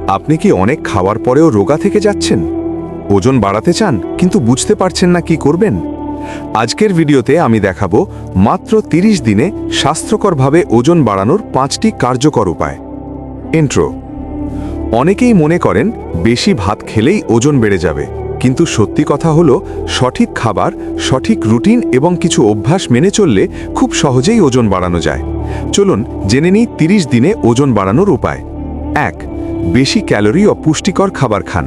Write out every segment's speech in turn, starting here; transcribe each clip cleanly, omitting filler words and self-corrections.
আপনি কি অনেক খাওয়ার পরেও রোগা থেকে যাচ্ছেন? ওজন বাড়াতে চান কিন্তু বুঝতে পারছেন না কি করবেন? আজকের ভিডিওতে আমি দেখাবো মাত্র 30 দিনে স্বাস্থ্যকরভাবে ওজন বাড়ানোর 5টি কার্যকর উপায়। ইন্ট্রো। অনেকেই মনে করেন বেশি ভাত খেলেই ওজন বেড়ে যাবে, কিন্তু সত্যি কথা হলো সঠিক খাবার, সঠিক রুটিন এবং কিছু অভ্যাস মেনে চললে খুব সহজেই ওজন বাড়ানো যায়। চলুন জেনে নিই 30 দিনে ওজন বাড়ানোর উপায়। 1. বেশি ক্যালোরি ও পুষ্টিকর খাবার খান।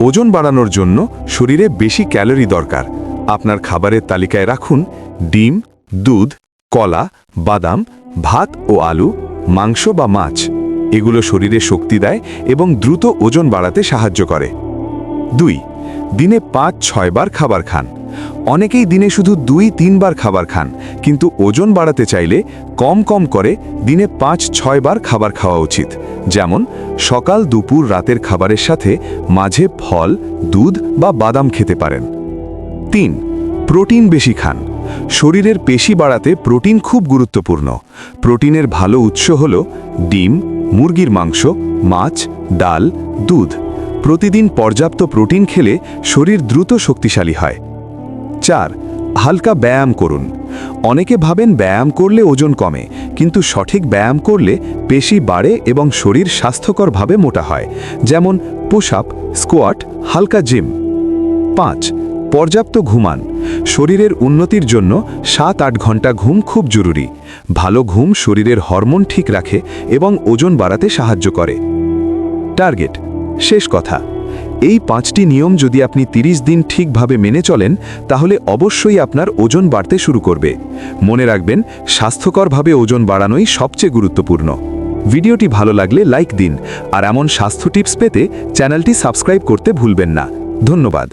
ওজন বাড়ানোর জন্য শরীরে বেশি ক্যালোরি দরকার। আপনার খাবারের তালিকায় রাখুন ডিম, দুধ, কলা, বাদাম, ভাত ও আলু, মাংস বা মাছ। এগুলো শরীরে শক্তি দেয় এবং দ্রুত ওজন বাড়াতে সাহায্য করে। 2. দিনে 5-6 বার খাবার খান। অনেকেই দিনে শুধু 2-3 বার খাবার খান, কিন্তু ওজন বাড়াতে চাইলে কম কম করে দিনে 5-6 বার খাবার খাওয়া উচিত। যেমন সকাল, দুপুর, রাতের খাবারের সাথে মাঝে ফল, দুধ বা বাদাম খেতে পারেন। 3. প্রোটিন বেশি খান। শরীরের পেশি বাড়াতে প্রোটিন খুব গুরুত্বপূর্ণ। প্রোটিনের ভালো উৎস হল ডিম, মুরগির মাংস, মাছ, ডাল, দুধ। প্রতিদিন পর্যাপ্ত প্রোটিন খেলে শরীর দ্রুত শক্তিশালী হয়। 4. হালকা ব্যায়াম করুন। অনেকে ভাবেন ব্যায়াম করলে ওজন কমে, কিন্তু সঠিক ব্যায়াম করলে পেশি বাড়ে এবং শরীর স্বাস্থ্যকরভাবে মোটা হয়। যেমন পুশ আপ, স্কোয়াট, হালকা জিম। 5. পর্যাপ্ত ঘুমান। শরীরের উন্নতির জন্য 7-8 ঘন্টা ঘুম খুব জরুরি। ভালো ঘুম শরীরের হরমোন ঠিক রাখে এবং ওজন বাড়াতে সাহায্য করে। টার্গেট। শেষ কথা, এই 5টি নিয়ম যদি আপনি 30 দিন ঠিকভাবে মেনে চলেন, তাহলে অবশ্যই আপনার ওজন বাড়তে শুরু করবে। মনে রাখবেন, স্বাস্থ্যকরভাবে ওজন বাড়ানোই সবচেয়ে গুরুত্বপূর্ণ। ভিডিওটি ভালো লাগলে লাইক দিন, আর এমন স্বাস্থ্য টিপস পেতে চ্যানেলটি সাবস্ক্রাইব করতে ভুলবেন না। ধন্যবাদ।